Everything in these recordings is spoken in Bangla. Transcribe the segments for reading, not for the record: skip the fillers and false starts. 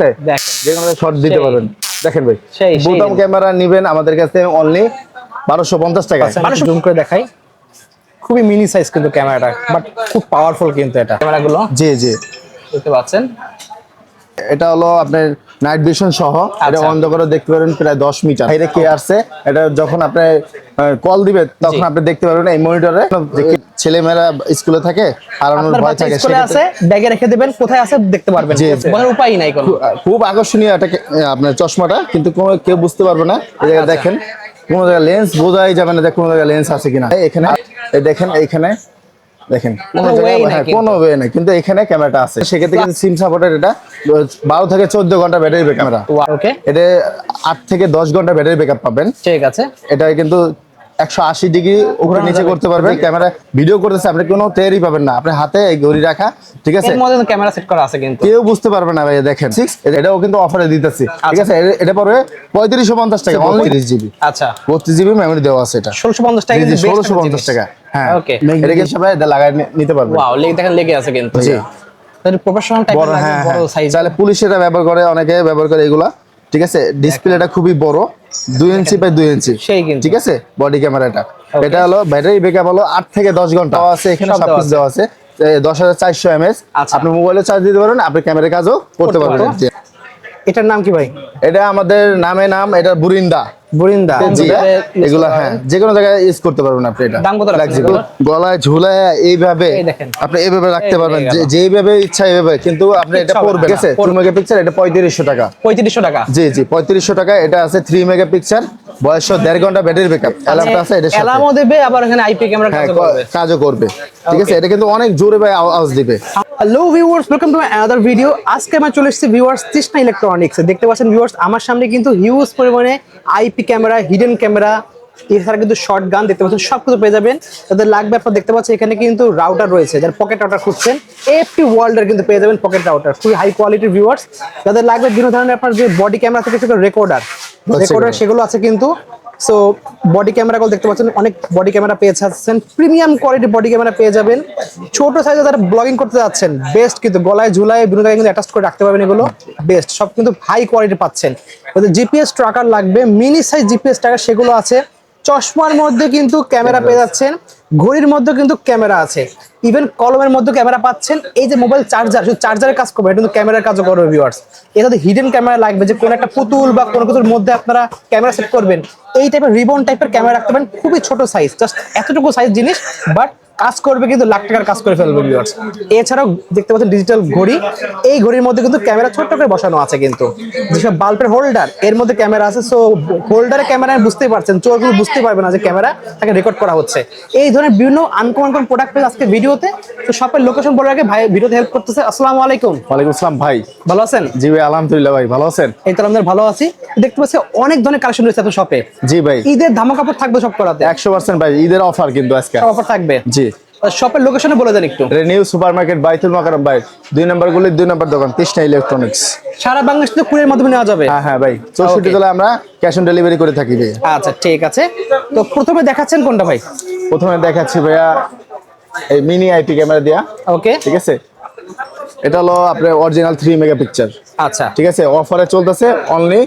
আছে যে কোনো শট দিতে পারবেন। দেখেন ভাই বোতাম ক্যামেরা নেবেন আমাদের কাছে অনলি 1250 টাকা। জুম করে দেখাই, খুবই মিনি সাইজ কিন্তু ক্যামেরাটা, বাট খুব পাওয়ারফুল কিন্তু এটা ক্যামেরাগুলো। জি জি দেখতে পাচ্ছেন, এটা হলো আপনার নাইট ভিশন সহ। এটা অন্ধকারে দেখতে পারবেন প্রায় 10 মিটার বাইরে কে আসছে। এটা যখন আপনি কল দিবে তখন আপনি দেখতে পারবেন এই মনিটরে। ছেলেমেয়েরা স্কুলে থাকে হারানোর ভয় থাকে, স্কুলে আছে ব্যাগে রেখে দিবেন, কোথায় আছে দেখতে পারবেন, বোঝার উপায় নাই কোনো। খুব আকর্ষণীয় এটা আপনার চশমাটা, কিন্তু কোনো কেউ বুঝতে পারবে না। এই জায়গায় দেখেন কোনো জায়গায় লেন্স বোঝাই যাবে না যে কোনো জায়গায় লেন্স আছে কিনা। এখানে এই দেখেন, এইখানে দেখেন কোনো জায়গায় কোনো ওয়ে নাই, কিন্তু এখানে ক্যামেরাটা আছে। সেক্ষেত্রে কিন্তু সিম সাপোর্টের এটা 12 থেকে 14 ঘন্টা ব্যাটারি ব্যাকআপ ক্যামেরা। ওকে, এটা 8 থেকে 10 ঘন্টা ব্যাটারি ব্যাকআপ পাবেন। ঠিক আছে, এটা কিন্তু 180 ডিগ্রি উপরে নিচে করতে পারবেন। ক্যামেরা ভিডিও করতেছে আপনি কোনো টেরই পাবেন না, আপনি হাতে এই ঘড়ি রাখা, ঠিক আছে। এর মধ্যে ক্যামেরা সেট করা আছে কিন্তু কেউ বুঝতে পারবে না ভাই। দেখেন 6 এটাও কিন্তু অফারে দিতেছি, ঠিক আছে। এটা পড়বে 3550 টাকা অনলি 30 জিবি। আচ্ছা 32 জিবি মেমরি দেওয়া আছে। এটা 1650 টাকা, 1650 টাকা। হ্যাঁ ওকে, এটা কি সবাই এটা লাগায় নিতে পারবে। ওয়াও, দেখেন লেগে আছে কিন্তু। জি তাহলে প্রফেশনাল টাইপের লাগে, বড় সাইজ। তাহলে পুলিশেরা ব্যবহার করে, অনেকে ব্যবহার করে এগুলা, ঠিক আছে। ডিসপ্লেটা খুবই বড়, 2 ইঞ্চি বাই 2 ইঞ্চি, ঠিক আছে। বডি ক্যামেরাটা এটা হলো ব্যাটারি ব্যাকআপ হলো 8 থেকে 10 ঘন্টা আছে। এখানে সবকিছু দেওয়া আছে। 10400 mAh আপনি মোবাইলে চার্জ দিতে পারবেন, আপনি ক্যামেরার কাজও করতে পারবেন। এটার নাম কি ভাই? এটা আমাদের নাম এটা বুরিন্দা। এগুলা হ্যাঁ যে কোনো জায়গায় ইউজ করতে পারবেন আপনি। এটা দাম কত রাখছেন? গলায় ঝুলায় এইভাবে আপনি এইভাবে রাখতে পারবেন, যেইভাবে ইচ্ছা এইভাবে, কিন্তু আপনি এটা পড়বে, ঠিক আছে। 2 মেগাপিক্সেল এটা 3500 টাকা। 3500 টাকা, জি জি 3500 টাকা। এটা আছে 3 মেগাপিক্সেল, বয়স 1.5 ঘন্টা ব্যাটারি ব্যাকআপ, অ্যালার্মটা আছে। এটা অ্যালার্মও দেবে, আবার এখানে আইপি ক্যামেরা কাজও করবে, ঠিক আছে। এটা কিন্তু অনেক জোরে ভাই আওয়াজ দিবে। Hello viewers, welcome to my another video. আজকে আমরা চলে এসেছি ভিউয়ার্স তৃষ্ণা ইলেকট্রনিক্স। দেখতে পাচ্ছেন ভিউয়ার্স আমার সামনে কিন্তু হিউজ পরিমাণে আইপি ক্যামেরা, হিডেন ক্যামেরা, এছাড়া কিন্তু শর্ট গান দেখতে পাচ্ছেন, সবকিছু পেয়ে যাবেন। যাদের লাগবে আপনারা দেখতে পাচ্ছেন এখানে কিন্তু রাউটার রয়েছে, যারা পকেট রাউটার খুঁজছেন এফটি ওয়ার্ল্ডের কিন্তু পেয়ে যাবেন পকেট রাউটার, খুবই হাই কোয়ালিটির ভিউয়ার্স। যাদের লাগবে বিভিন্ন ধরনের আপনার যে বডি ক্যামেরা থেকে রেকর্ডার সেগুলো আছে কিন্তু। সো বডি ক্যামেরাগুলো দেখতে পাচ্ছেন, অনেক বডি ক্যামেরা পেয়ে যাচ্ছেন, প্রিমিয়াম কোয়ালিটির বডি ক্যামেরা পেয়ে যাবেন। ছোট সাইজে যারা ব্লগিং করতে যাচ্ছেন বেস্ট, কিন্তু গলায় ঝুলায় বিভিন্ন জায়গায় কিন্তু অ্যাটাচ করে রাখতে পারবেন, এগুলো বেস্ট, সব কিন্তু হাই কোয়ালিটি পাচ্ছেন। জিপিএস ট্র্যাকার লাগবে, মিনি সাইজ জিপিএস ট্র্যাকার সেগুলো আছে। চশমার মধ্যে কিন্তু ক্যামেরা পেয়ে যাচ্ছেন, ঘড়ির মধ্যে কিন্তু ক্যামেরা আছে, ইভেন কলমের মধ্যে ক্যামেরা পাচ্ছেন। এই যে মোবাইল চার্জার, শুধু চার্জারের কাজ করবে, এটা কিন্তু ক্যামেরার কাজও করবে ভিউয়ার্স। এটাতে হিডেন ক্যামেরা লাগবে, যে কোনো একটা পুতুল বা কোনো কিছুর মধ্যে আপনারা ক্যামেরা সেট করবেন, এই টাইপের রিবন টাইপের ক্যামেরা রাখতে পারেন। খুবই ছোট সাইজ, জাস্ট এতটুকু সাইজ জিনিস, বাট কাজ করবে কিন্তু লাখ টাকার কাজ করে ফেলবে ভিউয়ার্স। এছাড়াও দেখতে পাচ্ছেন ডিজিটাল ঘড়ি, এই ঘড়ির মধ্যে কিন্তু ক্যামেরা ছোট্ট করে বসানো আছে, কিন্তু যেসব বাল্বের হোল্ডার এর মধ্যে ক্যামেরা আছে। সো হোল্ডারে ক্যামেরা বুঝতেই পারছেন, চোর কিন্তু বুঝতে পারবে না যে ক্যামেরা তাকে রেকর্ড করা হচ্ছে। এই ধরনের বিভিন্ন আনকমন প্রোডাক্ট পেয়ে আজকে ভিডিওতে। তো শপের লোকেশন বলার আগে ভাই ভিডিওতে হেল্প করতেছে। আসসালামু আলাইকুম। ওয়ালাইকুম আসসালাম ভাই, ভালো আছেন? জি ভাই আলহামদুলিল্লাহ। ভাই ভালো আছেন? এই তো আমরা ভালো আছি। দেখতে পাচ্ছি অনেক ধরনের কালেকশন রয়েছে আপনার শপে। জি ভাই, ঈদের ধামাকা কাপড় থাকবে সব করাতে 100% ভাই। ঈদের অফার কিন্তু আজকে অফার থাকবে। জি শপের লোকেশনে বলে দেন একটু। নিউ সুপারমার্কেট বাইতুল মাকারম ভাই, 2 নম্বর গলি 2 নম্বর দোকান, তৃষ্ণা ইলেকট্রনিক্স। সারা বাংলাদেশে তো কুরিয়ার মাধ্যমে নেওয়া যাবে? হ্যাঁ ভাই, 64 জেলায় আমরা ক্যাশ অন ডেলিভারি করে থাকি ভাই। আচ্ছা ঠিক আছে। তো প্রথমে দেখাচ্ছেন কোনটা ভাই? প্রথমে দেখাচ্ছি ভাইয়া এই মিনি আইপি ক্যামেরা দিয়া। ওকে, ঠিক আছে। এটা হলো আপনার অরিজিনাল 3 মেগাপিক্সেল। আচ্ছা ঠিক আছে, অফারে চলতেছে অনলি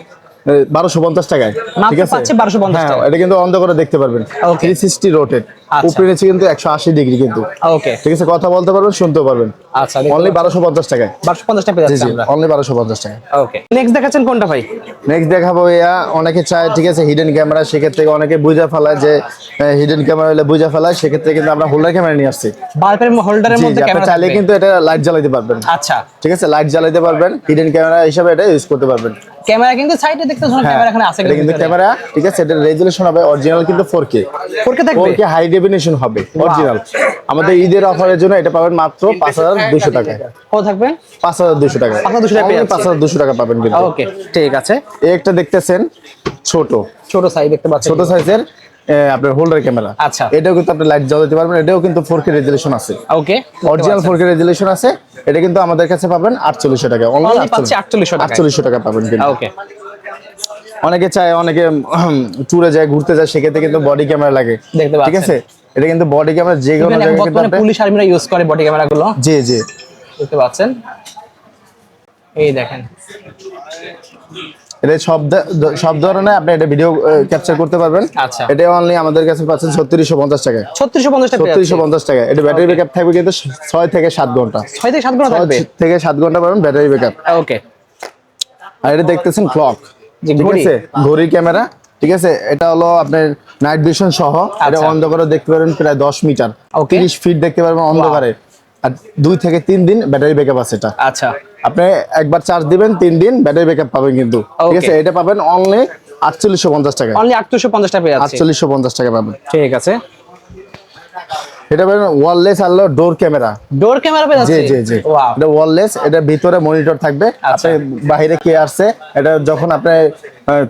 1250 টাকায়, ঠিক আছে। 1250 টাকা। এটা কিন্তু অন্ধ করে দেখতে পারবেন, 360 রোটেট, উপরে নিচে কিন্তু 180 ডিগ্রি কিন্তু। ওকে, ঠিক আছে, কথা বলতে পারবেন, শুনতেও পারবেন। আচ্ছা, অনলি 1250 টাকায়। 1250 টাকা পেয়ে যাচ্ছি আমরা। অনলি 1250 টাকা। ওকে, নেক্সট দেখাচ্ছেন কোনটা ভাই? নেক্সট দেখাবো ইয়া, অনেকে চায়, ঠিক আছে, হিডেন ক্যামেরা। সেক্ষেত্রে অনেকে বুঝা ফেলায় যে হিডেন ক্যামেরা হলে বুঝা ফেলায়, সেক্ষেত্রে কিন্তু আমরা হোল্ডার ক্যামেরা নিয়ে আসছি। বাল্বের হোল্ডারের মধ্যে ক্যামেরা চাইলে কিন্তু এটা লাইট জ্বালাতে পারবেন। আচ্ছা ঠিক আছে, লাইট জ্বালাতে পারবেন, হিডেন ক্যামেরা হিসেবে এটা ইউজ করতে পারবেন। ক্যামেরা কিন্তু সাইডে দেখতে শুনুন, ক্যামেরা এখানে আছে কিন্তু ক্যামেরা, ঠিক আছে। এটা রেজোলিউশন হবে অরিজিনাল কিন্তু 4K। 4K থাকবে, 4K হাই ডেফিনিশন হবে অরিজিনাল। আমাদের ঈদের অফারের জন্য এটা পাবেন মাত্র 5200 টাকায়। কত থাকবে? 5200 টাকা। 5200 টাকা পেয়ে 5200 টাকা পাবেন কিন্তু। ওকে ঠিক আছে। এই একটা দেখতেছেন ছোট সাইজ দেখতে পাচ্ছেন, ছোট সাইজের আপনার হোল্ডার ক্যামেরা। আচ্ছা, এটাও কিন্তু আপনি লাইট জ্বালাতে পারবেন। এটাও কিন্তু 4K রেজোলিউশন আছে। ওকে, অরিজিনাল 4K রেজোলিউশন আছে। এটা কিন্তু আমাদের কাছে পাবেন 4800 টাকা। অনলি 4800 টাকা পাবেন কিন্তু। ওকে, অনেকে চায়, অনেকে ট্যুরে যায়, ঘুরতে যায়, সেক্ষেত্রে কিন্তু বডি ক্যামেরা লাগে, ঠিক আছে। এটা কিন্তু বডি ক্যামেরা যে কোনো জায়গায়, কিন্তু পুলিশ আর্মিরা ইউজ করে বডি ক্যামেরাগুলো। জি জি দেখতে পাচ্ছেন। এই দেখেন এটা সব ধরনের আপনি এটা ভিডিও ক্যাপচার করতে পারবেন। আচ্ছা। এটা অনলি আমাদের কাছে পাচ্ছেন 3650 টাকায়। 3650 টাকা। 3650 টাকা। এটা ব্যাটারি ব্যাকআপ থাকবে কিন্তু 6 থেকে 7 ঘন্টা। 6 থেকে 7 ঘন্টা থাকবে। 6 থেকে 7 ঘন্টা পাবেন ব্যাটারি ব্যাকআপ। ওকে। আর এটা দেখতেছেন ক্লক, যে ঠিক আছে, ঘড়ি ক্যামেরা, ঠিক আছে। এটা হলো আপনার নাইট ভিশন সহ। এটা অন্ধকারে দেখতে পারবেন প্রায় 10 মিটার, 30 ফিট দেখতে পারবেন অন্ধকারে। আর 2 থেকে 3 দিন ব্যাটারি ব্যাকআপ আছে এটা। আচ্ছা। আপনি একবার চার্জ দিবেন 3 দিন ব্যাটারি ব্যাকআপ পাবেন কিন্তু, ঠিক আছে। এটা পাবেন অনলি 4850 টাকা। অনলি 4850 টাকা পেয়ে যাচ্ছে। 4850 টাকা পাবেন। ঠিক আছে। এটা পাবেন ওয়্যারলেস আর ডোর ক্যামেরা। ডোর ক্যামেরা পেয়ে যাচ্ছে। জি জি জি। এটা ওয়্যারলেস, এটা ভিতরে মনিটর থাকবে। আপনি বাইরে কে আসছে এটা যখন আপনি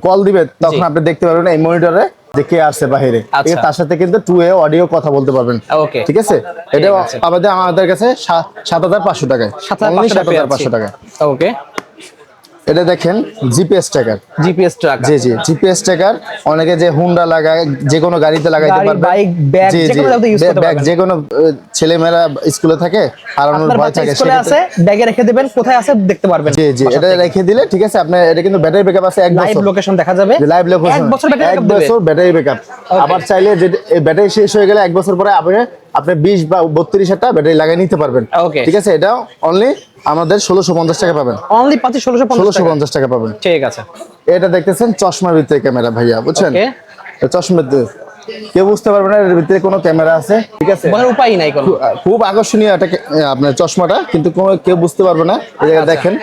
কল দিবেন তখন আপনি দেখতে পারবেন এই মনিটরে যে কে আসছে বাইরে। ঠিক আছে, তার সাথে কিন্তু 2 ওয়ে অডিও কথা বলতে পারবেন। ওকে, ঠিক আছে। এটা আমাদের কাছে 7500 টাকায়। 7500 টাকা। ওকে। এটা দেখেন জিপিএস ট্র্যাকার। GPS tracker. জি জি, জিপিএস ট্র্যাকার। অনেকে যে হুন্ডা লাগায়, যে কোনো গাড়িতে লাগাইতে পারবে, বাইক, ব্যাগ, জি যে জি, কোনো জায়গায় ইউজ করতে ব্যাগ, পারবেন। যে কোনো ছেলেমেয়েরা স্কুলে থাকে, হারানোর ভয় থাকে, স্কুলে আছে, ব্যাগে রেখে দিবেন, কোথায় আছে দেখতে পারবেন। জি জি, এটা রেখে দিলে, ঠিক আছে। আপনার এটা কিন্তু ব্যাটারি ব্যাকআপ আছে 1 বছর। লাইভ লোকেশন দেখা যাবে। লাইভ লোকেশন 1 বছর ব্যাটারি ব্যাকআপ দেবে। 1 বছর ব্যাটারি ব্যাকআপ। আবার চাইলে যে ব্যাটারি শেষ হয়ে গেলে 1 বছর পরে আপনি 20 বা 32টা ব্যাটারি লাগিয়ে নিতে পারবেন। ঠিক আছে। এটা অনলি আমাদের 1650 টাকা পাবেন। অনলি 1650 টাকা পাবেন। ঠিক আছে। এটা দেখতেছেন চশমার ভিতরে ক্যামেরা ভাইয়া, বুঝছেন? চশমার কেউ বুঝতে পারবে না এর ভিতরে কোনো ক্যামেরা আছে, ঠিক আছে। বলার উপায় নাই কোনো। খুব আকর্ষণীয় এটা আপনার চশমাটা, কিন্তু কেউ বুঝতে পারবে না। এই জায়গায় দেখেন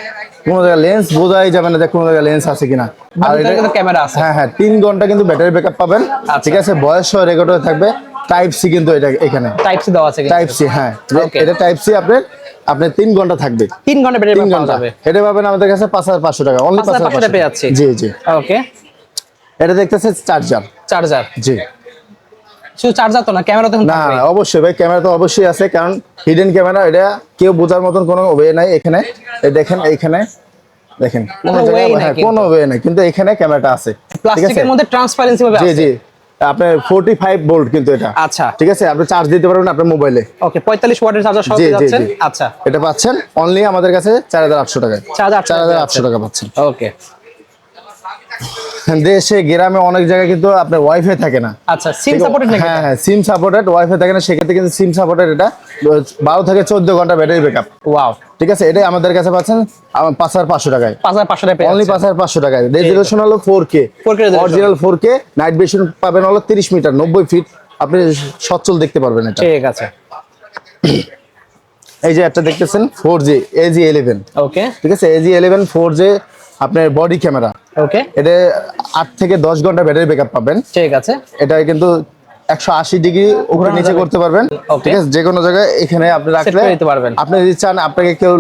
কোন জায়গায় লেন্স বোঝাই যাবে না যে কোন জায়গায় লেন্স আছে কিনা। আর এটা কিন্তু ক্যামেরা আছে। হ্যাঁ হ্যাঁ, 3 ঘন্টা কিন্তু ব্যাটারি ব্যাকআপ পাবেন। ঠিক আছে। ভয়েস সহ রেকর্ড হয়ে থাকবে। টাইপ সি কিন্তু এটা এখানে টাইপ সি দেওয়া আছে। টাইপ সি, হ্যাঁ। এটা টাইপ সি আপনার 3 ঘন্টা থাকবে। 3 ঘন্টা ব্যাটারি ব্যাকআপ পাবে। এটা পাবেন আমাদের কাছে 5500 টাকা। অনলি 5500 টাকা পেয়ে যাচ্ছে। জি জি। ওকে। এটা দেখতেছেন চার্জার। জি। শুধু চার্জার তো না, ক্যামেরা তো না, অবশ্যই ভাই, ক্যামেরা তো অবশ্যই আছে, কারণ হিডেন ক্যামেরা। এটা কেউ বোঝার মতন কোনো ওয়ে নাই এখানে। এই দেখেন, এইখানে দেখেন কোনো ওয়ে নাই, কিন্তু এখানে ক্যামেরাটা আছে। প্লাস্টিকের মধ্যে ট্রান্সপারেন্সি ভাবে আছে। জি জি। আপনার 45 ভোল্ট কিন্তু এটা। আচ্ছা, ঠিক আছে। আপনি চার্জ দিতে পারবেন আপনার মোবাইলে। ওকে। 45 ওয়াটের চার্জার সহ পেয়ে যাচ্ছেন। আচ্ছা, এটা পাচ্ছেন অনলি আমাদের কাছে 4800 টাকায়। 4800 টাকা পাচ্ছেন। ওকে। দেশে গ্রামে অনেক জায়গায় কিন্তু আপনার ওয়াইফাই থাকে না। আচ্ছা, সিম সাপোর্টেড নাকি? হ্যাঁ হ্যাঁ, সিম সাপোর্টেড, ওয়াইফাই থাকে না, সেক্ষেত্রে কিন্তু সিম সাপোর্টেড। এটা 12 থেকে 14 ঘন্টা ব্যাটারি ব্যাকআপ। ওয়াও, ঠিক আছে। এটাই আমাদের কাছে পাচ্ছেন 5500 টাকায়। 5500 টাকায় অনলি 5500 টাকায়। রেজোলিউশন হলো 4K, original 4K। Night vision পাবেন হলো 30 মিটার, 90 ফিট। আপনি সচ্ছল দেখতে পারবেন এটা। ঠিক আছে। এই যে একটা দেখতেছেন 4G AG11। ওকে। ঠিক আছে। AG11 4G আপনার বডি ক্যামেরা। ওকে। এটা 8 থেকে 10 ঘন্টা ব্যাটারি ব্যাকআপ পাবেন। ঠিক আছে। এটা কিন্তু 180 ডিগ্রি উপরে নিচে করতে পারবেন। ঠিক আছে। যে কোনো জায়গায় এখানে আপনি রাখলে আপনি যদি চান আপনাকে কেউ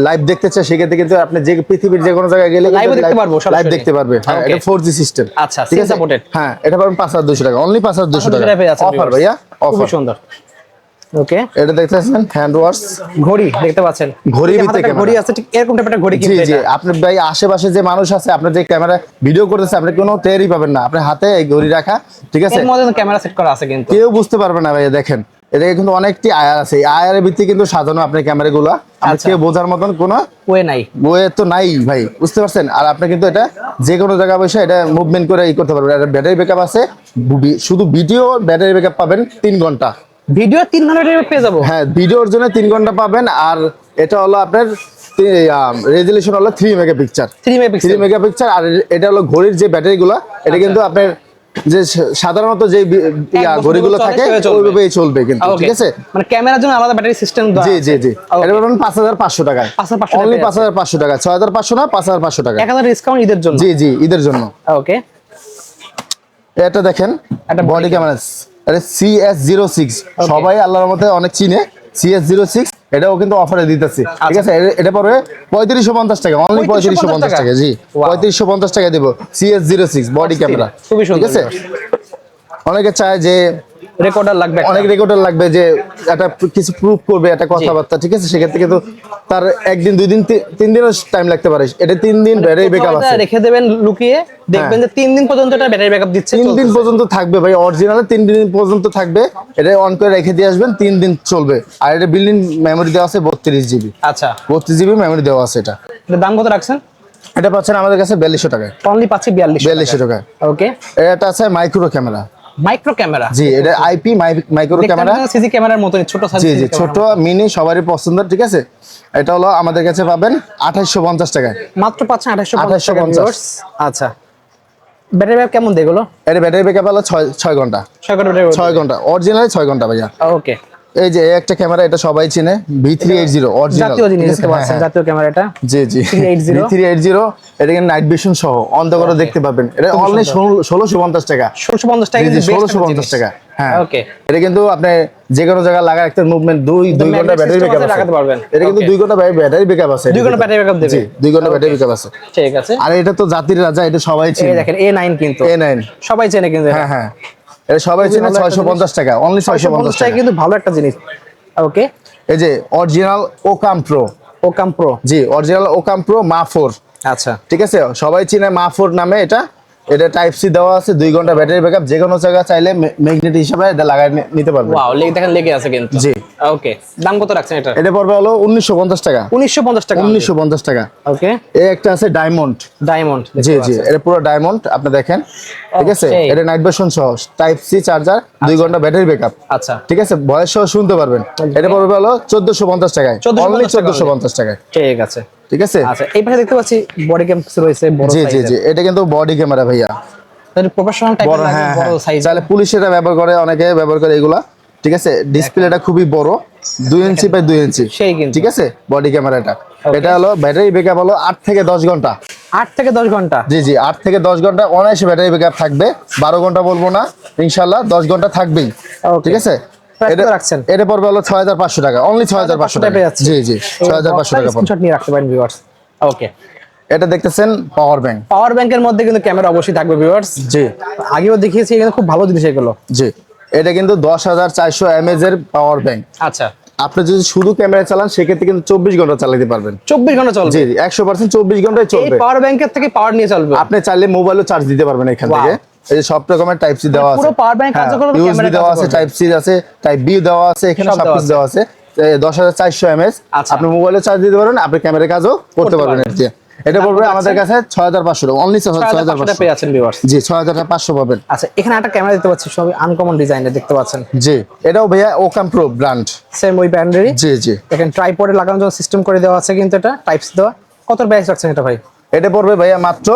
লাইভ দেখতে চায়, সেক্ষেত্রে কিন্তু আপনি যে পৃথিবীর যে কোনো জায়গায় গেলে লাইভ দেখতে পারবো, লাইভ দেখতে পারবে। হ্যাঁ, এটা 4G সিস্টেম। আচ্ছা, সিম সাপোর্টেড। হ্যাঁ, এটা পাবেন 5200 টাকা। অনলি 5200 টাকা অফার ভাইয়া, খুব অফার। সুন্দর। ওকে। এটা দেখতেছেন হ্যান্ড ওয়াশ ঘড়ি দেখতে পাচ্ছেন। ঘড়ি ভিতরে ঘড়ি আছে, ঠিক এরকম টাইপের একটা ঘড়ি জি জি। আপনি ভাই আশেপাশে যে মানুষ আছে, আপনার যে ক্যামেরা ভিডিও করতেছে, আপনি কোনো টেরই পাবেন না। আপনার হাতে এই ঘড়ি রাখা, ঠিক আছে। এর মধ্যে ক্যামেরা সেট করা আছে, কিন্তু কেউ বুঝতে পারবে না ভাই। দেখেন, এটাকে কিন্তু অনেকটি আয়ার আছে। আয়ারের ভিত্তি কিন্তু সাজানো আপনার ক্যামেরাগুলো। কেউ বোঝার মতন কোনো ওয়ে নাই, ওয়ে তো নাই ভাই, বুঝতে পারছেন। আর আপনি কিন্তু এটা যে কোনো জায়গায় বসে এটা মুভমেন্ট করে করতে পারবেন। এটা ব্যাটারি ব্যাকআপ আছে। শুধু ভিডিও ব্যাটারি ব্যাকআপ পাবেন 3 ঘন্টা। ভিডিও 3 ঘন্টা পেয়ে যাবো। হ্যাঁ, ভিডিওর জন্য 3 ঘন্টা পাবেন। আর এটা হলো আপনার রেজোলিউশন হলো 3 মেগাপিক্সেল। 3 মেগাপিক্সেল। আর এটা হলো ঘড়ির যে ব্যাটারিগুলো, এটা কিন্তু আপনার যে সাধারণত যে ঘড়িগুলো থাকে ওইভাবেই চলবে কিন্তু, ঠিক আছে। মানে ক্যামেরার জন্য আলাদা ব্যাটারি সিস্টেম দেওয়া আছে। জি জি জি। এটা পাবেন 5500 টাকায়। অনলি 5500 টাকা। 6500 না, 5500 টাকা। 1000 ডিসকাউন্ট ঈদের জন্য। জি জি, ঈদের জন্য। ওকে। এটা দেখেন, একটা বডি ক্যামেরা। এটা CS06। সবাই আল্লাহর রহমতে অনেক চিনে CS06। এটাও কিন্তু অফারে দিতেছি, ঠিক আছে। এটা পড়বে 3550 টাকা। অনলি 3550 টাকা। জি, 3550 টাকা দেব। CS06 বডি ক্যামেরা, ঠিক আছে। অনেকে চায় যে রেকর্ডার লাগবে, অনেক রেকর্ডার লাগবে, যে একটা কিছু প্রুফ করবে একটা কথাবার্তা, ঠিক আছে, সেক্ষেত্রে কিন্তু তার একদিন 2 দিন 3 দিনও টাইম লাগতে পারে। এটা 3 দিন ব্যাটারি ব্যাকআপ আছে, রেখে দেবেন লুকিয়ে, দেখবেন যে 3 দিন পর্যন্ত এটা ব্যাটারি ব্যাকআপ দিচ্ছে। 3 দিন পর্যন্ত থাকবে ভাই, অরিজিনালে 3 দিন পর্যন্ত থাকবে। এটা অন করে রেখে দিয়ে আসবেন, 3 দিন চলবে। আর এটা বিল্ডিং মেমোরি দেওয়া আছে 32 জিবি। আচ্ছা, 32 জিবি মেমোরি দেওয়া আছে। এটা এটার দাম কত রাখছেন? এটা পাচ্ছেন আমাদের কাছে 4200 টাকায়। অনলি পাচ্ছি 4200 টাকায়। ওকে, এটা আছে মাইক্রো ক্যামেরা। মাইক্রো ক্যামেরা, জি, এটা আইপি মাইক্রো ক্যামেরা, সিসি ক্যামেরার মতই ছোট সাইজ। জি জি, ছোট মিনি সবারই পছন্দ, ঠিক আছে। এটা হলো আমাদের কাছে পাবেন 2850 টাকায়। মাত্র পাচ্ছেন 2850। আচ্ছা, ব্যাটারি ব্যাকআপ কেমন দেখলো? এটা ব্যাটারি ব্যাকআপ হলো 6 ঘন্টা। 6 ঘন্টা অরিজিনাল, 6 ঘন্টা ভাইয়া। ওকে, এই যে একটা ক্যামেরা, এটা সবাই চিনে, V380 অরিজিনাল, জাতীয় জিনিস দেখতে পাচ্ছেন, জাতীয় ক্যামেরা এটা। জি জি, V380। এটা কিন্তু নাইট ভিশন সহ অন্ধকারে দেখতে পাবেন। এটা অনলি 1650 টাকা। 1650 টাকা, জি 1650 টাকা। হ্যাঁ, ওকে। এটা কিন্তু আপনি যে কোনো জায়গায় লাগা রাখতে, মুভমেন্ট 2 ঘন্টা ব্যাটারি ব্যাকআপ আছে, লাগাতে পারবেন। এটা কিন্তু 2 ঘন্টা ব্যাটারি ব্যাকআপ আছে। 2 ঘন্টা ব্যাটারি ব্যাকআপ দেবে। জি, 2 ঘন্টা ব্যাটারি ব্যাকআপ আছে। ঠিক আছে। আর এটা তো জাতির রাজা, এটা সবাই চিনে। এই দেখেন A9 কিন্তু A9 সবাই চেনে কিন্তু। হ্যাঁ হ্যাঁ, এটা সবাই চিনে। 650 টাকা, অনলি 650 টাকা কিন্তু ভালো একটা জিনিস। ওকে, এই যে অরিজিনাল ওকাম প্রো। ওকাম প্রো, জি, অরিজিনাল ওকাম প্রো মা 4। আচ্ছা, ঠিক আছে, সবাই চিনে মা 4 নামে। এটা টাইপ সি দেওয়া আছে, 2 ঘন্টা ব্যাটারি ব্যাকআপ, যে কোনো জায়গা চাইলে ম্যাগনেট হিসেবে এটা লাগায় নিতে পারবেন। ওয়াও, দেখেন লেগে আছে কিন্তু। জি, ওকে, দাম কত রাখছেন এটা? এটা পড়বে হলো 1950 টাকা। 1950 টাকা, 1950 টাকা। ওকে, এই একটা আছে ডায়মন্ড। জি জি, এটা পুরো ডায়মন্ড, আপনি দেখেন, ঠিক আছে। এটা নাইট ভিশন সহ, টাইপ সি চার্জার, 2 ঘন্টা ব্যাটারি ব্যাকআপ। আচ্ছা, ঠিক আছে, ভয়েস সহ শুনতে পারবেন। এটা পড়বে হলো 1450 টাকায়, অনলি 1450 টাকায়। ঠিক আছে, ঠিক আছে। আচ্ছা, এই পাশে দেখতে পাচ্ছি বডি ক্যাম রয়েছে বড় জি সাইজের। জি জি, এটা কিন্তু বডি ক্যামেরা ভাইয়া, তাহলে প্রফেশনাল টাইপের লাগে, বড় সাইজ। তাহলে পুলিশেরা ব্যবহার করে, অনেকে ব্যবহার করে এগুলা, ঠিক আছে। ডিসপ্লেটা খুবই বড়, 2 ইঞ্চি বাই 2 ইঞ্চি, সেই কিন্তু, ঠিক আছে। বডি ক্যামেরাটা, এটা হলো ব্যাটারি ব্যাকআপ হলো 8 থেকে 10 ঘন্টা। 8 থেকে 10 ঘন্টা? জি জি, 8 থেকে 10 ঘন্টা অনায়াসে ব্যাটারি ব্যাকআপ থাকবে। 12 ঘন্টা বলবো না, ইনশাআল্লাহ 10 ঘন্টা থাকবেই, ঠিক আছে। এটা পড়বে হলো 6500 টাকা, অনলি 6500 টাকা। জি জি, 6500 টাকা। স্ক্রিনশট নিয়ে রাখতে পারেন ভিউয়ার্স। ওকে, এটা দেখতেছেন পাওয়ার ব্যাংক। পাওয়ার ব্যাংকের মধ্যে কিন্তু ক্যামেরা অবশ্যই থাকবে ভিউয়ার্স। জি, আগেও দেখিয়েছি, এখানে খুব ভালো জিনিস এগুলো। জি, এটা কিন্তু 10400 mAh এর পাওয়ার ব্যাংক। আচ্ছা, আপনি যদি শুধু ক্যামেরা চালান, সেক্ষেত্রে কিন্তু 24 ঘন্টা চালাতে পারবেন। 24 ঘন্টা চলবে? জি, 100% 24 ঘন্টায় চলবে। এই পাওয়ার ব্যাংকের থেকে পাওয়ার নিয়ে চলবে। আপনি চাইলে মোবাইলও চার্জ দিতে পারবেন এখান থেকে। এই যে সব রকমের টাইপ সি দেওয়া আছে, পুরো পাওয়ার ব্যাংক কাজ করবে, ক্যামেরা দেওয়া আছে, টাইপ সি আছে, টাইপ বি দেওয়া আছে, এখানে সবকিছু দেওয়া আছে। 10400 mAh, আপনি মোবাইলে চার্জ দিতে পারবেন, আপনি ক্যামেরার কাজও করতে পারবেন। এটা পড়বে আমাদের কাছে 6500, অনলি 6500 পেয়ে আছেন ভিউয়ার্স। জি, 6500 পাবেন। আচ্ছা, এখানে একটা ক্যামেরা দেখতে পাচ্ছি, সবই আনকমন ডিজাইনের দেখতে পাচ্ছেন। জি, এটাও ভাইয়া ওকাম প্রো ব্র্যান্ড, সেম ওই ব্র্যান্ডেরই। জি জি, এখানে ট্রাইপডে লাগানোর জন্য সিস্টেম করে দেওয়া আছে, কিন্তু এটা টাইপ সি দেওয়া। কত প্রাইস রাখছেন এটা ভাই? এটা পড়বে ভাইয়া মাত্র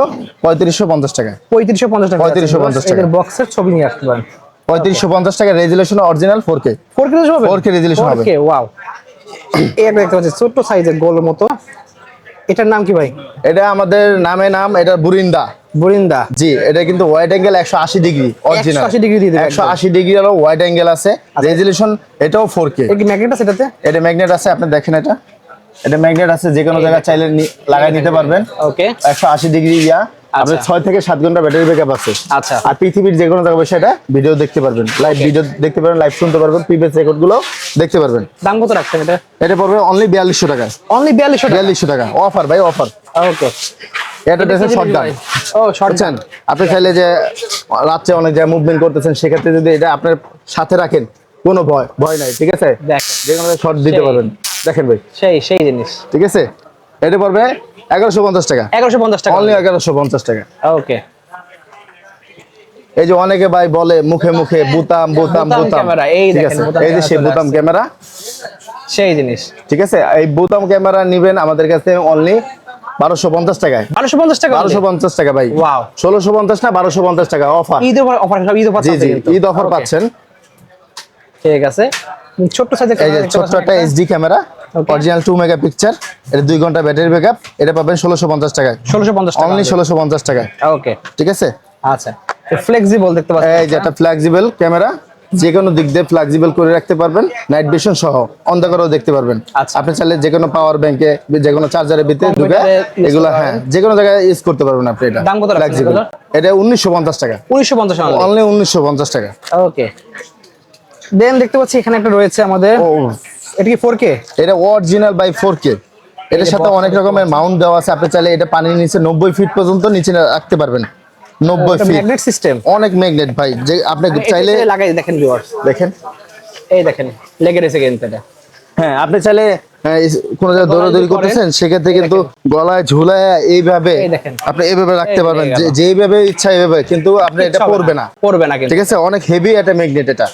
3550 টাকা। 3550 টাকা। 3550 টাকা। এর বক্সের ছবি নিয়ে আসতে পারেন। 3550 টাকা, রেজুলেশন অরিজিনাল 4K। 4K হবে? 4K রেজুলেশন হবে। 4K, wow. এই একটা দেখতে পাচ্ছি ছোট সাইজের গোলের মতো, এটার নাম কি ভাই? এটা আমাদের নাম, এটা বুরিন্দা। বুরিন্দা, জি, এটা কিন্তু wide angle 180 degree original. 180 degree দিয়ে দিবেন। 180 ডিগ্রি হলো ওয়াইড অ্যাঙ্গেল আছে, রেজুলেশন এটাও 4K। এই কি ম্যাগনেট আছে এটাতে? এটা ম্যাগনেট আছে, আপনি দেখেন, এটা ম্যাগনেট আছে, যে কোনো জায়গায় চাইলে লাগাই নিতে পারবেন। ওকে, 180 ডিগ্রি ইয়া, আপনি 6 থেকে 7 ঘন্টা ব্যাটারি ব্যাকআপ আছে। আচ্ছা, আর পৃথিবীর যে কোনো জায়গায় বসে এটা ভিডিও দেখতে পারবেন, লাইভ ভিডিও দেখতে পারবেন, লাইভ শুনতে পারবেন, প্রিভিয়াস রেকর্ড গুলো দেখতে পারবেন। দাম কত রাখছেন এটা? এটা পড়বে অনলি 4200 টাকা। অনলি 4200 টাকা, অফার ভাই, অফার। ওকে, এটা দেখেন শর্টগান। ও, শর্টগান। আপনি চাইলে যে রাত্রে অনেক জায়গায় মুভমেন্ট করতেছেন, সেক্ষেত্রে যদি এটা আপনার সাথে রাখেন, কোনো ভয় নাই, ঠিক আছে। দেখেন, যে কোনো শর্ট দিতে পারবেন। দেখেন ভাই, সেই জিনিস, ঠিক আছে। এটা পড়বে 1150 টাকা। 1150 টাকা, অনলি 1150 টাকা। ওকে। এই যে অনেকে ভাই বলে মুখে মুখে বুতাম ক্যামেরা, এই দেখেন, এই যে সেই বুতাম ক্যামেরা, সেই জিনিস, ঠিক আছে। এই বুতাম ক্যামেরা নিবেন আমাদের কাছে অনলি 1250 টাকায়। 1250 টাকা, 1250 টাকা ভাই। ওয়াও, 1650 না, 1250 টাকা অফার। ঈদ অফার, জি জি, ঈদ অফার পাচ্ছেন। ঠিক আছে। ছোট সাইজের এই যে ছোট্ট একটা এইচডি ক্যামেরা, অরিজিনাল 2 মেগাপিক্সেল, এটা 2 ঘন্টা ব্যাটারি ব্যাকআপ, এটা পাবেন 1650 টাকায়। 1650 টাকা, অনলি 1650 টাকায়। ওকে, ঠিক আছে। আচ্ছা, ফ্লেক্সিবল দেখতে পাচ্ছেন, এই যে একটা ফ্লেক্সিবল ক্যামেরা, যে কোনো দিক দিয়ে ফ্লেক্সিবল করে রাখতে পারবেন, নাইট ভিশন সহ অন্ধকারেও দেখতে পারবেন। আপনি চাইলে যে কোনো পাওয়ার ব্যাংকে, যে কোনো চার্জারের ভিতরে ঢুকে এগুলো, হ্যাঁ, যে কোনো জায়গায় ইউজ করতে পারবেন আপনি। এটা দাম কত রাখছেন? এটা 1950 টাকা। 1950 টাকা, অনলি 1950 টাকা। ওকে। দেন দেখতে পাচ্ছি এখানে একটা রয়েছে আমাদের, এটা কি 4K? এটা অরিজিনাল বাই 4K। এটার সাথে অনেক রকমের মাউন্ট দেওয়া আছে, আপনি চাইলে এটা পানির নিচে 90 ফিট পর্যন্ত নিচে রাখতে পারবেন। 90 ফিট ম্যাগনেট সিস্টেম, অনেক ম্যাগনেট ভাই, যে আপনি চাইলে লাগাই দেখেন ভিউয়ার্স, দেখেন এই দেখেন লেগে রয়েছে কিন্তু এটা। হ্যাঁ, আপনি চাইলে কোন জায়গায় দৌড়াদৌড়ি করতেছেন, সেক্ষেত্রে কিন্তু গলায় ঝুলায় এইভাবে আপনি এইভাবে রাখতে পারবেন, যেইভাবে ইচ্ছা এইভাবে, কিন্তু আপনি এটা পড়বে না, ঠিক আছে? অনেক হেভি একটা ম্যাগনেট এটা,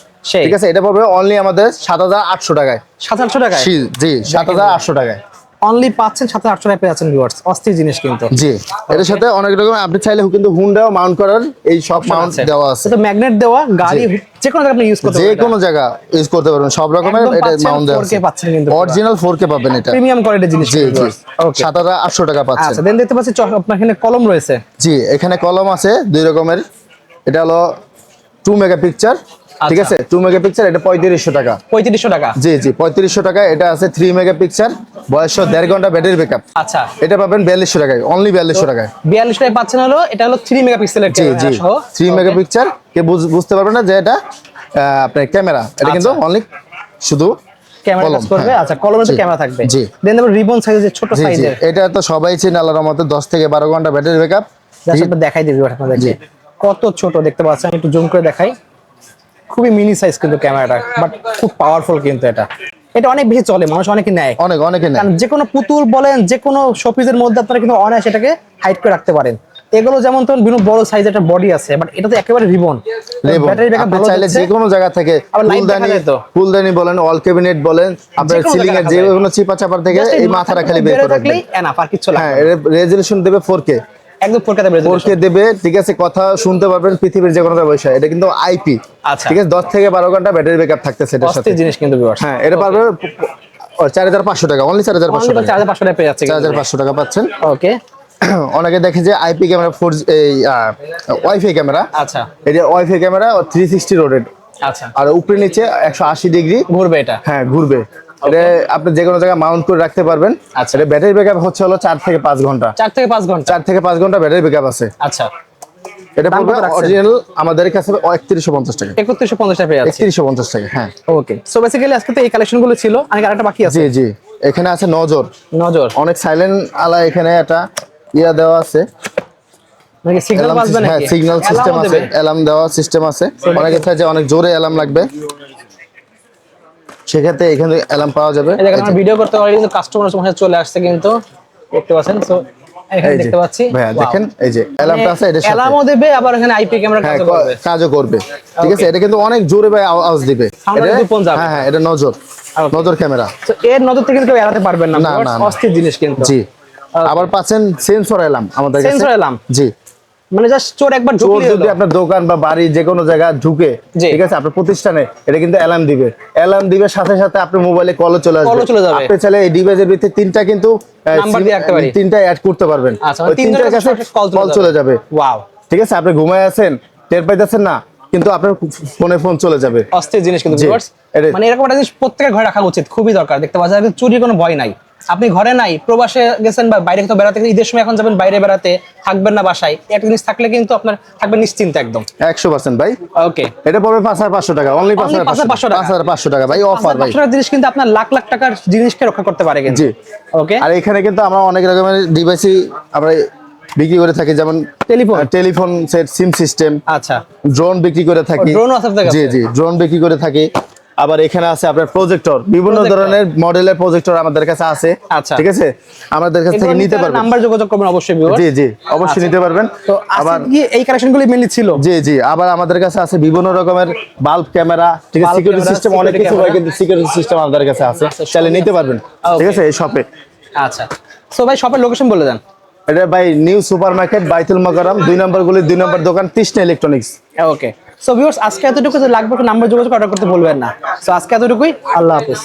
ঠিক আছে? এটা পড়বে অনলি আমাদের 7800 টাকায়। 7800 টাকায়? জি 7800 টাকায় অনলি পাচ্ছেন, 7800 টাকায় পেয়ে যাচ্ছেন ভিউয়ার্স, অস্থির জিনিস কিন্তু। জি, এর সাথে অনেক রকম আপনি চাইলে কিন্তু হুন্ডাও মাউন্ট করার এই সব মাউন্ট দেওয়া আছে, তো ম্যাগনেট দেওয়া গাড়ি যে কোনো জায়গায় আপনি ইউজ করতে পারবেন, যে কোনো জায়গা ইউজ করতে পারবেন, সব রকমের এটা মাউন্ট দেওয়া আছে। 4K পাচ্ছেন কিন্তু, অরিজিনাল 4K পাবেন, এটা প্রিমিয়াম কোয়ালিটির জিনিস। জি জি 7800 টাকা পাচ্ছেন। আচ্ছা, দেন দেখতে পাচ্ছি আপনার এখানে কলম রয়েছে। জি, এখানে কলম আছে দুই রকমের, এটা হলো 2 মেগাপিক্সেল, ঠিক আছে? 2 মেগাপিক্সেল, এটা 3500 টাকা। 3500 টাকা? জি জি 3500 টাকা। এটা আছে 3 মেগাপিক্সেল, বয়স 1.5 ঘন্টা ব্যাটারি ব্যাকআপ। আচ্ছা, এটা পাবেন 4200 টাকায়, অনলি 4200 টাকায়। 42 টাকায় পাচ্ছেন হলো, এটা হলো 3 মেগাপিক্সেলের ক্যামেরা সহ। 3 মেগাপিক্সেল, কে বুঝতে পারবে না যে এটা আপনার ক্যামেরা, এটা কিন্তু অনলি শুধু ক্যামেরা কাজ করবে। আচ্ছা, কলমে তো ক্যামেরা থাকবে। জি, দেন আমরা রিবন সাইজের ছোট সাইজের, এটা তো সবাই চেনে আল্লাহর রহমতে, 10 থেকে 12 ঘন্টা ব্যাটারি ব্যাকআপ। জাস্ট দেখাই দিই আপনাদেরকে কত ছোট দেখতে পাচ্ছেন, আমি একটু জুম করে দেখাই। খুবই মিনি সাইজ কিন্তু ক্যামেরাটা, বাট খুব পাওয়ারফুল কিন্তু এটা। এটা অনেক বেশি চলে, মানুষ অনেকে নেয়, অনেকে নেয়, কারণ যে কোনো পুতুল বলেন, যে কোনো শোপিসের মধ্যে আপনারা কিন্তু অনায়াসে সেটাকে হাইড করে রাখতে পারেন। এগুলো যেমন তখন বিভিন্ন বড় সাইজের একটা বডি আছে, বাট এটা তো একেবারে রিবন, ব্যাটারি ব্যাকআপ ভালো, চাইলে যে কোনো জায়গা থেকে ফুলদানি বলেন, অল ক্যাবিনেট বলেন, আপনার সিলিং এর যে কোনো চিপা চাপার থেকে এই মাথাটা খালি বের করে রাখলেই এনাফ, আর কিছু লাগবে না। হ্যাঁ, রেজোলিউশন দেবে 4K, একদম 4K দেবে, ঠিক আছে? কথা শুনতে পারবেন পৃথিবীর যে কোনো জায়গায়। এটা কিন্তু আইপি, আচ্ছা, ঠিক আছে? 10 থেকে 12 ঘন্টা ব্যাটারি ব্যাকআপ থাকতেছে এটার সাথে, জিনিস কিন্তু ভিউয়ার্স। হ্যাঁ, এটা পারবে 4500 টাকা, অনলি 4500 টাকা। 4500 টাকা পেয়ে যাচ্ছে, 4500 টাকা পাচ্ছেন। ওকে। অনেকে দেখে যে আইপি ক্যামেরা, 4G এই ওয়াইফাই ক্যামেরা। আচ্ছা, এটা ওয়াইফাই ক্যামেরা 360 রোটেট। আচ্ছা, আর উপরে নিচে 180 ডিগ্রি ঘুরবে এটা। হ্যাঁ, ঘুরবে। এটা আপনি যে কোনো জায়গায় মাউন্ট করে রাখতে পারবেন। আচ্ছা, এটা ব্যাটারি ব্যাকআপ হচ্ছে হলো 4 থেকে 5 ঘন্টা। 4 থেকে 5 ঘন্টা? 4 থেকে 5 ঘন্টা ব্যাটারি ব্যাকআপ আছে। আচ্ছা, এটা পড়বে অরিজিনাল আমাদের কাছে 3150 টাকা। 3150 টাকা পেয়ে যাচ্ছে। 3150 টাকা, হ্যাঁ। ওকে, সো বেসিক্যালি আজকে তো এই কালেকশনগুলো ছিল, আর আরেকটা বাকি আছে। জি জি, এখানে আছে নজর। অনেক সাইলেন্ট আলা, এখানে একটা ইয়া দেওয়া আছে, মানে সিগন্যাল বাজবে নাকি? হ্যাঁ, সিগন্যাল সিস্টেম আছে, অ্যালার্ম দেওয়া সিস্টেম আছে। অনেকে চায় যে অনেক জোরে অ্যালার্ম লাগবে, সেক্ষেত্রে এখানে অ্যালার্ম পাওয়া যাবে। এই দেখেন আমরা ভিডিও করতে পারি, কিন্তু কাস্টমার সময় চলে আসছে কিন্তু, দেখতে পাচ্ছেন। সো এখানে দেখতে পাচ্ছি ভাইয়া, দেখেন এই যে অ্যালার্মটা আছে, এটার সাথে অ্যালার্মও দেবে, আবার এখানে আইপি ক্যামেরা কাজও করবে, ঠিক আছে? এটা কিন্তু অনেক জোরে ভাই আওয়াজ দিবে। হ্যাঁ হ্যাঁ, এটা নজর ক্যামেরা। তো এর নজর থেকে কেউ এড়াতে পারবেন না, অস্থির জিনিস কিন্তু। জি, আবার পাচ্ছেন সেন্সর অ্যালার্ম আমাদের কাছে। সেন্সর অ্যালার্ম, জি, মানে জাস্ট চোর একবার যদি আপনার দোকান বা বাড়ি যে কোনো জায়গা ঢুকে, ঠিক আছে, আপনার প্রতিষ্ঠানে, এটা কিন্তু অ্যালার্ম দিবে সাথে সাথে আপনার মোবাইলে কলও চলে আসবে। আপনি চাইলে এই ডিভাইসের ভিতরে তিনটা কিন্তু নাম্বার দিয়ে রাখতে পারি, তিনটা অ্যাড করতে পারবেন। ওই তিনটার কাছে কল চলে যাবে। ওয়াও, ঠিক আছে? আপনি ঘুমায় আছেন, টের পাইতেছেন না, কিন্তু আপনার ফোন চলে যাবে। অস্থির জিনিস কিন্তু ভিউয়ার্স, মানে এরকম একটা জিনিস প্রত্যেকের ঘরে রাখা উচিত, খুবই দরকার। দেখতে পাচ্ছেন চুরির কোনো ভয় নাই। আপনি ঘরে নাই, প্রবাসে গেছেন বা বাইরে কোথাও বেড়াতে, ঈদের সময় এখন যাবেন বাইরে বেড়াতে, থাকবেন না বাসায়, একটা জিনিস থাকলে কিন্তু আপনার থাকবেন নিশ্চিন্ত একদম। 100% ভাই। ওকে, এটা পড়বে 5500 টাকা, অনলি 5500 টাকা ভাই, অফার ভাই। 5500 জিনিস কিন্তু আপনার লাখ লাখ টাকার জিনিসকে রক্ষা করতে পারে কিন্তু। জি, ওকে। আর এখানে কিন্তু আমরা অনেক রকমের ডিভাইসই আমরা বিক্রি করে থাকি, যেমন টেলিফোন সেট, সিম সিস্টেম। আচ্ছা, ড্রোন বিক্রি করে থাকি। ড্রোন আছে আপনাদের কাছে? জি জি, ড্রোন বিক্রি করে থাকি। আবার এখানে আছে আপনার প্রজেক্টর, বিভিন্ন ধরনের মডেলের প্রজেক্টর আমাদের কাছে আছে। আচ্ছা, ঠিক আছে? আমাদের কাছ থেকে নিতে পারবেন। নাম্বার যোগাযোগ করবেন অবশ্যই ভিউয়ার। জি জি, অবশ্যই নিতে পারবেন। তো আবার কি এই কালেকশনগুলো মেনলি ছিল? জি জি, আবার আমাদের কাছে আছে বিভিন্ন রকমের বাল্ব ক্যামেরা, ঠিক আছে, সিকিউরিটি সিস্টেম, অনেক কিছু হয়, কিন্তু সিকিউরিটি সিস্টেম আমাদের কাছে আছে, চাইলে নিতে পারবেন। ঠিক আছে, এই শপে। আচ্ছা, সো ভাই শপের লোকেশন বলে দেন। এটা ভাই নিউ সুপার মার্কেট, বাইতুল মোকাররম, 2 নম্বর গলি, 2 নম্বর দোকান, তৃষ্ণা ইলেকট্রনিক্স। ওকে, সো ভিউয়ার্স, আজকে এতটুকু, লাগবে নাম্বার যোগাযোগ অর্ডার করতে বলবেন না। সো আজকে এতটুকুই, আল্লাহ হাফেজ।